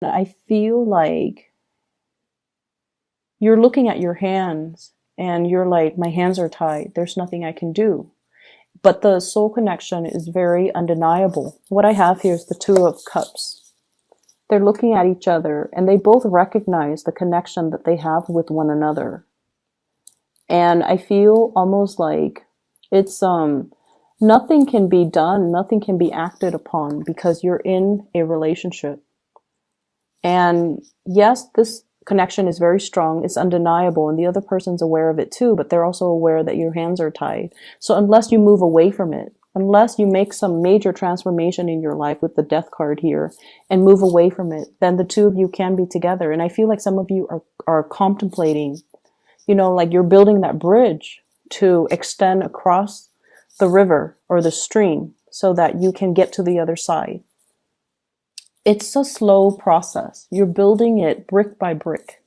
I feel like you're looking at your hands and you're like, my hands are tied. There's nothing I can do. But the soul connection is very undeniable. What I have here is the Two of Cups. They're looking at each other and they both recognize the connection that they have with one another. And I feel almost like it's nothing can be done, nothing can be acted upon because you're in a relationship. And yes, this connection is very strong, it's undeniable, and the other person's aware of it too, but they're also aware that your hands are tied. So unless you move away from it, unless you make some major transformation in your life with the Death card here and move away from it, then the two of you can be together. And I feel like some of you are contemplating, like you're building that bridge to extend across the river or the stream so that you can get to the other side. It's a slow process. You're building it brick by brick.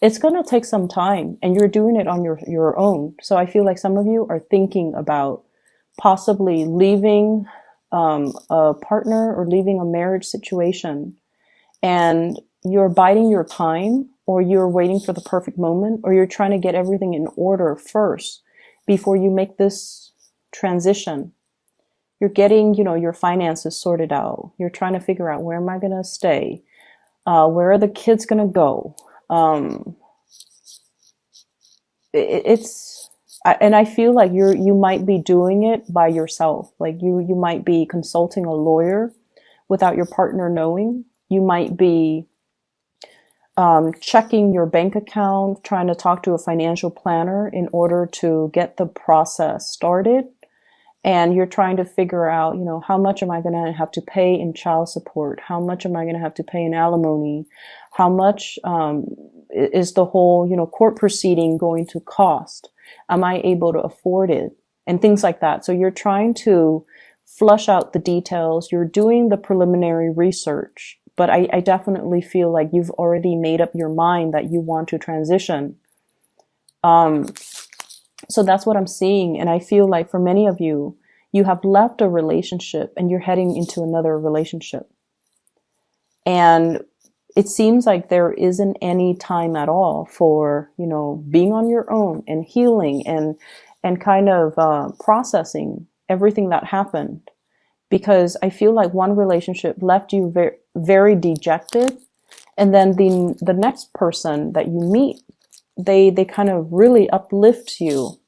It's going to take some time and you're doing it on your own. So I feel like some of you are thinking about possibly leaving a partner or leaving a marriage situation, and you're biding your time, or you're waiting for the perfect moment, or you're trying to get everything in order first before you make this transition. You're getting, your finances sorted out. You're trying to figure out, where am I going to stay? Where are the kids going to go? And I feel like you might be doing it by yourself. Like you might be consulting a lawyer without your partner knowing. You might be checking your bank account, trying to talk to a financial planner in order to get the process started. And you're trying to figure out, how much am I going to have to pay in child support? How much am I going to have to pay in alimony? How much is the whole, court proceeding going to cost? Am I able to afford it? And things like that. So you're trying to flush out the details. You're doing the preliminary research. But I definitely feel like you've already made up your mind that you want to transition. So that's what I'm seeing. And I feel like for many of you, you have left a relationship and you're heading into another relationship. And it seems like there isn't any time at all for, being on your own and healing and kind of processing everything that happened. Because I feel like one relationship left you very, very dejected. And then the next person that you meet, they kind of really uplift you.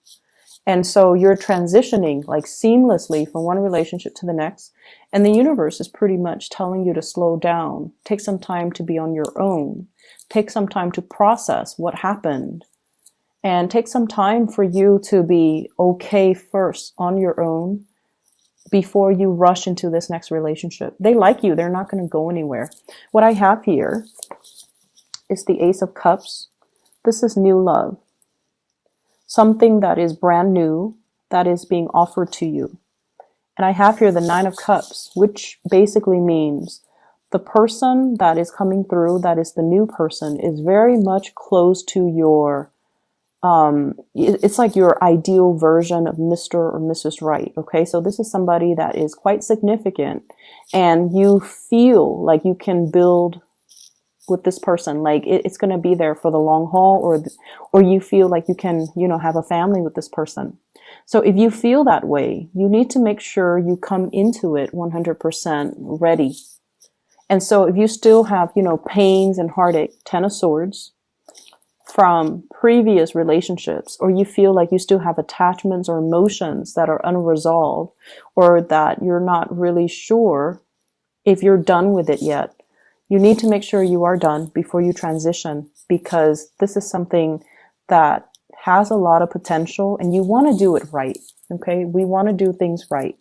And so you're transitioning like seamlessly from one relationship to the next. And the universe is pretty much telling you to slow down, take some time to be on your own, take some time to process what happened, and take some time for you to be okay first on your own before you rush into this next relationship. They like you. They're not going to go anywhere. What I have here is the Ace of Cups. This is new love. Something that is brand new, that is being offered to you. And I have here the Nine of Cups, which basically means the person that is coming through, that is the new person, is very much close to your, it's like your ideal version of Mr. or Mrs. Right. Okay. So this is somebody that is quite significant and you feel like you can build with this person, like it's going to be there for the long haul, or you feel like you can, have a family with this person. So if you feel that way, you need to make sure you come into it 100% ready. And so if you still have, pains and heartache, Ten of Swords from previous relationships, or you feel like you still have attachments or emotions that are unresolved, or that you're not really sure if you're done with it yet, you need to make sure you are done before you transition, because this is something that has a lot of potential and you want to do it right. Okay. We want to do things right.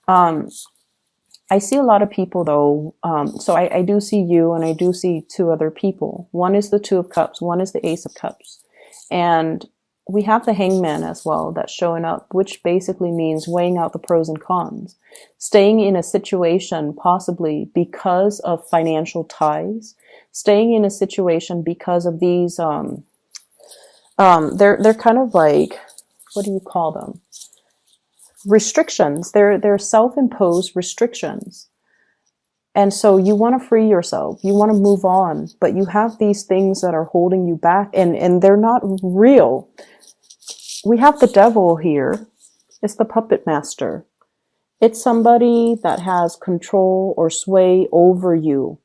I see a lot of people though. So I do see you and I do see two other people. One is the Two of Cups. One is the Ace of Cups. And we have the Hangman as well that's showing up, which basically means weighing out the pros and cons, staying in a situation possibly because of financial ties, staying in a situation because of these, they're kind of like, what do you call them? Restrictions. They're self-imposed restrictions. And so you want to free yourself, you want to move on, but you have these things that are holding you back, and they're not real. We have the devil here. It's the puppet master. It's somebody that has control or sway over you.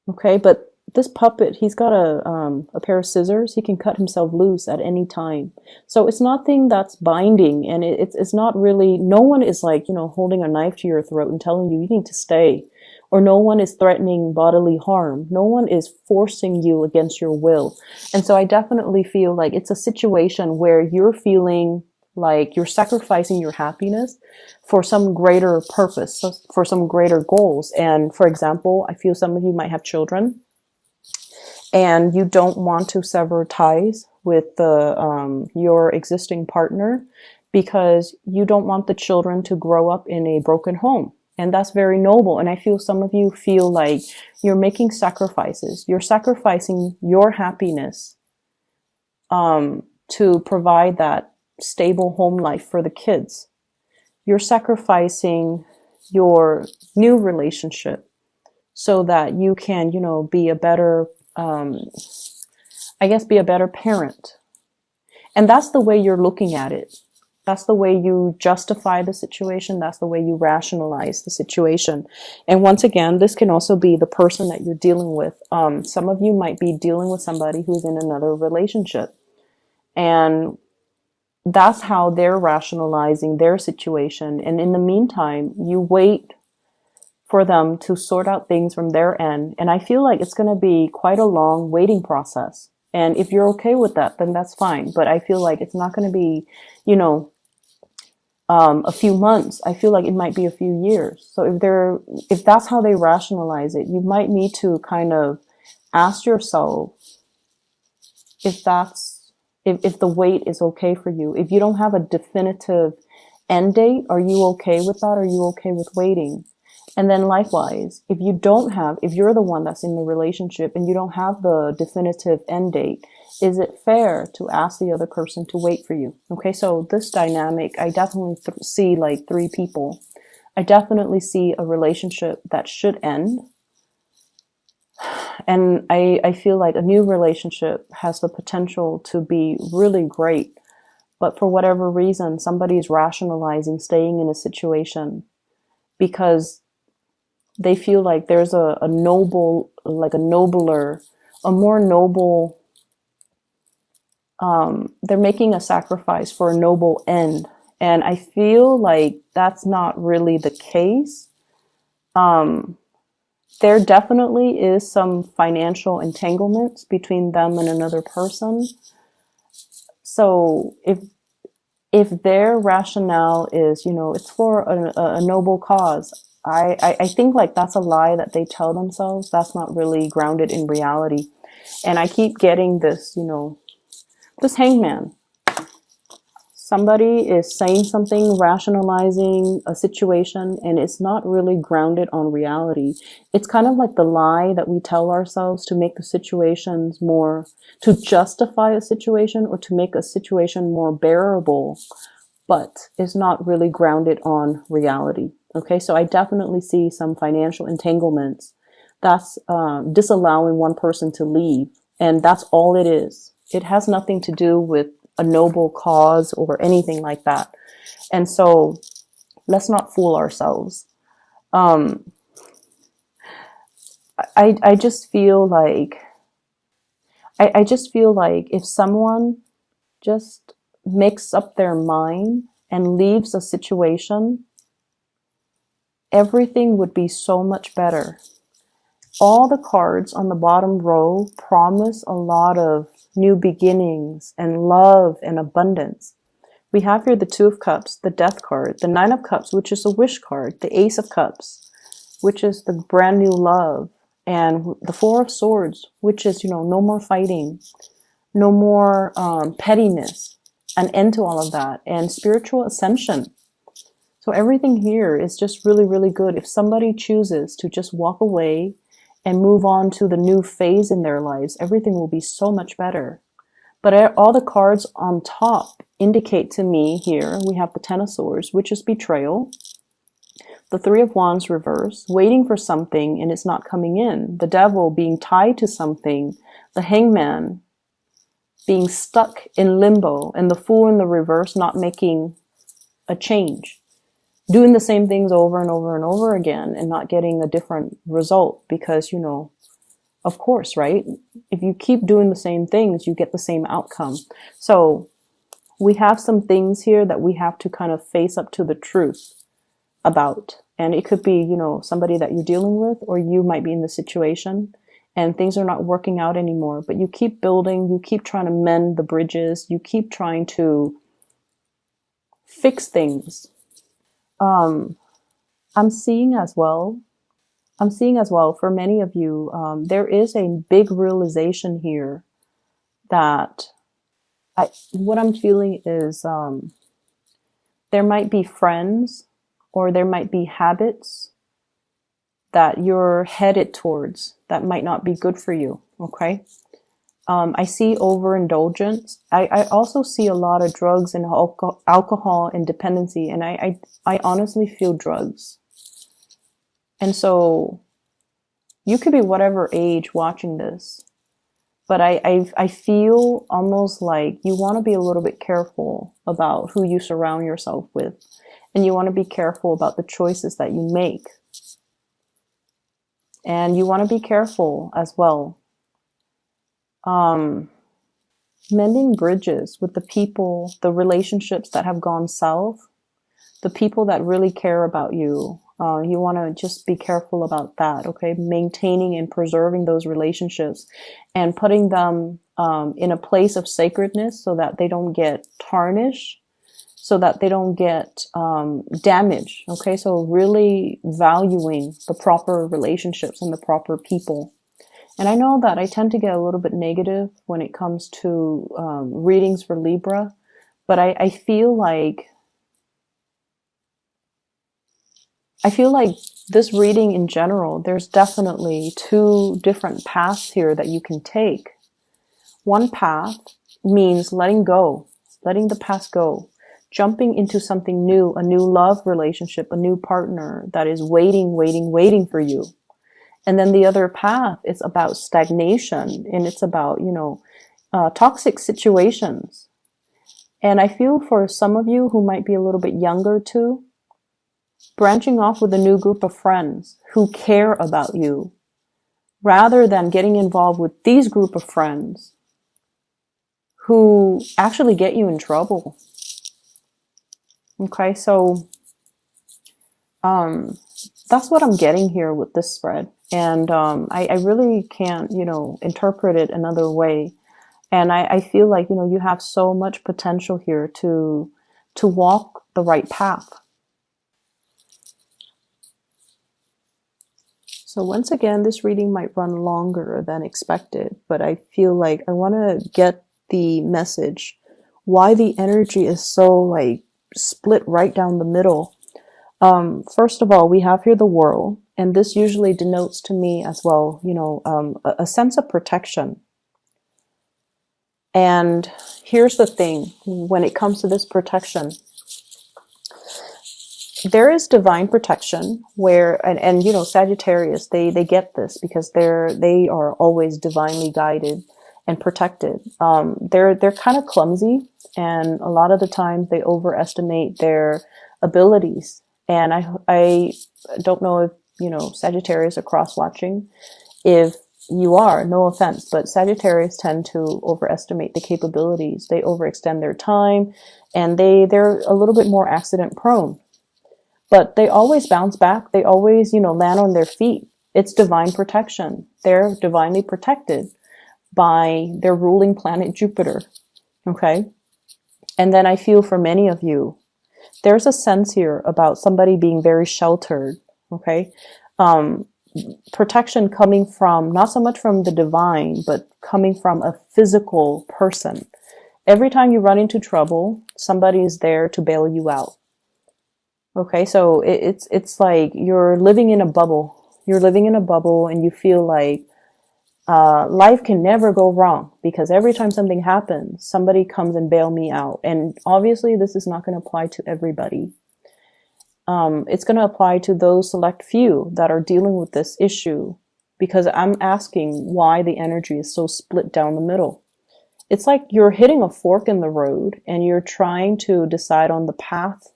Okay, but this puppet, he's got a pair of scissors. He can cut himself loose at any time. So it's nothing that's binding, and it's not really, no one is like, holding a knife to your throat and telling you need to stay. Or no one is threatening bodily harm. No one is forcing you against your will. And so I definitely feel like it's a situation where you're feeling like you're sacrificing your happiness for some greater purpose, for some greater goals. And for example, I feel some of you might have children and you don't want to sever ties with your existing partner because you don't want the children to grow up in a broken home. And that's very noble. And I feel some of you feel like you're making sacrifices. You're sacrificing your happiness to provide that stable home life for the kids. You're sacrificing your new relationship so that you can, be a better, be a better parent. And that's the way you're looking at it. That's the way you justify the situation. That's the way you rationalize the situation. And once again, this can also be the person that you're dealing with. Some of you might be dealing with somebody who's in another relationship. And that's how they're rationalizing their situation. And in the meantime, you wait for them to sort out things from their end. And I feel like it's going to be quite a long waiting process. And if you're okay with that, then that's fine. But I feel like it's not going to be, a few months. I feel like it might be a few years. So if that's how they rationalize it, you might need to kind of ask yourself if the wait is okay for you. If you don't have a definitive end date, are you okay with that? Are you okay with waiting? And then likewise, if you're the one that's in the relationship and you don't have the definitive end date, is it fair to ask the other person to wait for you? Okay, so this dynamic, I definitely see like three people. I definitely see a relationship that should end. And I feel like a new relationship has the potential to be really great. But for whatever reason, somebody's rationalizing staying in a situation because they feel like there's a more noble, they're making a sacrifice for a noble end. And I feel like that's not really the case. There definitely is some financial entanglements between them and another person. So if their rationale is, it's for a noble cause, I think like that's a lie that they tell themselves. That's not really grounded in reality. And I keep getting this, this hangman. Somebody is saying something, rationalizing a situation, and it's not really grounded on reality. It's kind of like the lie that we tell ourselves to make the situations to justify a situation or to make a situation more bearable, but it's not really grounded on reality. Okay, so I definitely see some financial entanglements. That's disallowing one person to leave, and that's all it is. It has nothing to do with a noble cause or anything like that. And so let's not fool ourselves. I just feel like if someone just makes up their mind and leaves a situation, everything would be so much better. All the cards on the bottom row promise a lot of new beginnings and love and abundance. We have here the Two of Cups, the Death card, the Nine of Cups, which is a wish card, the Ace of Cups, which is the brand new love, and the Four of Swords, which is, no more fighting, no more pettiness, an end to all of that, and spiritual ascension. So everything here is just really, really good. If somebody chooses to just walk away and move on to the new phase in their lives, everything will be so much better. But all the cards on top indicate to me here, we have the Ten of Swords, which is betrayal. The Three of Wands reverse, waiting for something and it's not coming in. The Devil being tied to something. The Hangman being stuck in limbo. And the Fool in the reverse not making a change. Doing the same things over and over and over again and not getting a different result because, you know, of course, right? If you keep doing the same things, you get the same outcome. So we have some things here that we have to kind of face up to the truth about. And it could be, you know, somebody that you're dealing with, or you might be in the situation and things are not working out anymore, but you keep building, you keep trying to mend the bridges, you keep trying to fix things. I'm seeing as well for many of you, there is a big realization here that what I'm feeling is there might be friends or there might be habits that you're headed towards that might not be good for you. Okay. I see overindulgence. I also see a lot of drugs and alcohol and dependency. And I honestly feel drugs. And so you could be whatever age watching this, but I feel almost like you want to be a little bit careful about who you surround yourself with. And you want to be careful about the choices that you make. And you want to be careful as well. Mending bridges with the people, the relationships that have gone south, the people that really care about you. You want to just be careful about that, okay? Maintaining and preserving those relationships and putting them in a place of sacredness so that they don't get tarnished, so that they don't get damaged, okay? So really valuing the proper relationships and the proper people. And I know that I tend to get a little bit negative when it comes to readings for Libra, but I feel like this reading in general, there's definitely two different paths here that you can take. One path means letting go, letting the past go, jumping into something new, a new love relationship, a new partner that is waiting for you. And then the other path is about stagnation, and it's about, you know, toxic situations. And I feel for some of you who might be a little bit younger too, branching off with a new group of friends who care about you, rather than getting involved with these group of friends who actually get you in trouble. Okay, so that's what I'm getting here with this spread. And I really can't, you know, interpret it another way. And I feel like, you know, you have so much potential here to walk the right path. So once again, this reading might run longer than expected, but I feel like I want to get the message, why the energy is so like split right down the middle. First of all, we have here the World, and this usually denotes to me as well, you know, a sense of protection. And here's the thing, when it comes to this protection, there is divine protection where, and you know, Sagittarius, they get this because they are always divinely guided and protected. They're kind of clumsy, and a lot of the times they overestimate their abilities. And I don't know if, you know, Sagittarius are cross-watching. If you are, no offense, but Sagittarius tend to overestimate the capabilities. They overextend their time, and they're a little bit more accident prone. But they always bounce back. They always, you know, land on their feet. It's divine protection. They're divinely protected by their ruling planet Jupiter. Okay? And then I feel for many of you, there's a sense here about somebody being very sheltered, okay? Protection coming from, not so much from the divine, but coming from a physical person. Every time you run into trouble, somebody is there to bail you out. Okay, so it's like you're living in a bubble. You're living in a bubble and you feel like life can never go wrong because every time something happens, somebody comes and bail me out. And obviously this is not going to apply to everybody. It's going to apply to those select few that are dealing with this issue, because I'm asking why the energy is so split down the middle. It's like you're hitting a fork in the road and you're trying to decide on the path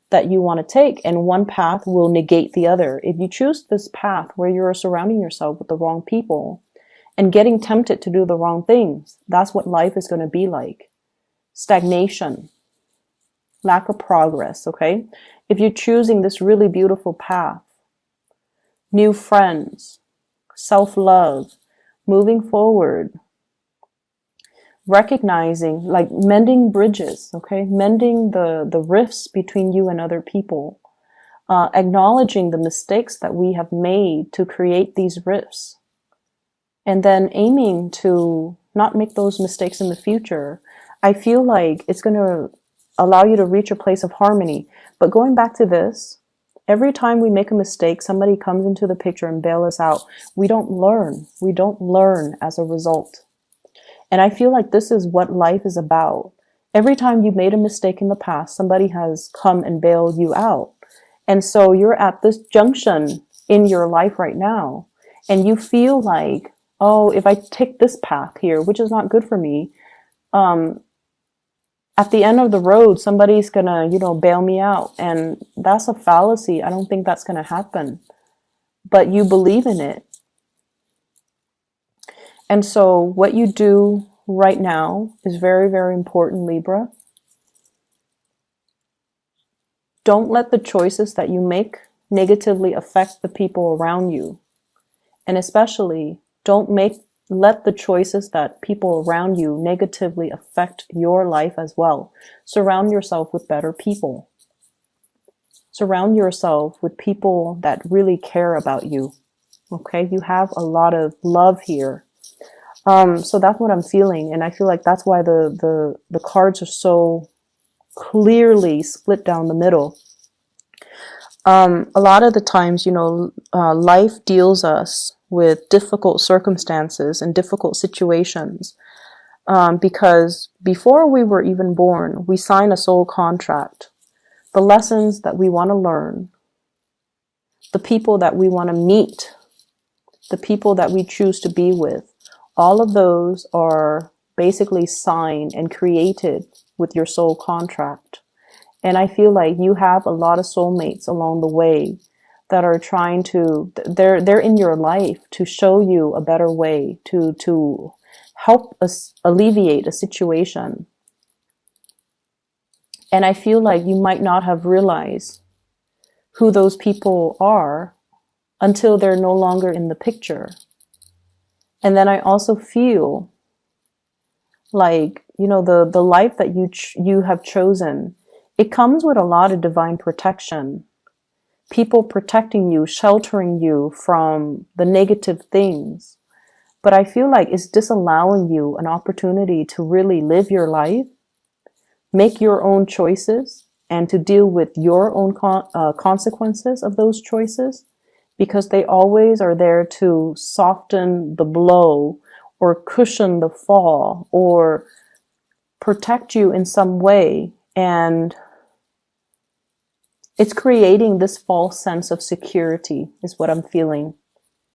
that you want to take, and one path will negate the other. If you choose this path where you're surrounding yourself with the wrong people and getting tempted to do the wrong things, that's what life is going to be like. Stagnation, lack of progress, okay? If you're choosing this really beautiful path, new friends, self-love, moving forward, recognizing, like mending bridges, okay? Mending the rifts between you and other people, acknowledging the mistakes that we have made to create these rifts, and then aiming to not make those mistakes in the future. I feel like it's going to allow you to reach a place of harmony. But going back to this, every time we make a mistake, somebody comes into the picture and bail us out. We don't learn. We don't learn as a result. And I feel like this is what life is about. Every time you made a mistake in the past, somebody has come and bailed you out. And so you're at this junction in your life right now, and you feel like, oh, if I take this path here, which is not good for me, at the end of the road, somebody's gonna, bail me out. And that's a fallacy. I don't think that's gonna happen. But you believe in it. And so what you do right now is very, very important, Libra. Don't let the choices that you make negatively affect the people around you. And especially, don't let the choices that people around you negatively affect your life as well. Surround yourself with better people. Surround yourself with people that really care about you. Okay, you have a lot of love here. So that's what I'm feeling, and I feel like that's why the cards are so clearly split down the middle. A lot of the times, life deals us with difficult circumstances and difficult situations, because before we were even born, we sign a soul contract. The lessons that we want to learn, the people that we want to meet, the people that we choose to be with, all of those are basically signed and created with your soul contract. And I feel like you have a lot of soulmates along the way that are trying to, they're in your life to show you a better way, to help us alleviate a situation. And I feel like you might not have realized who those people are until they're no longer in the picture. And then I also feel like, the life that you have chosen, it comes with a lot of divine protection. People protecting you, sheltering you from the negative things. But I feel like it's disallowing you an opportunity to really live your life, make your own choices, and to deal with your own consequences of those choices. Because they always are there to soften the blow or cushion the fall or protect you in some way. And it's creating this false sense of security is what I'm feeling.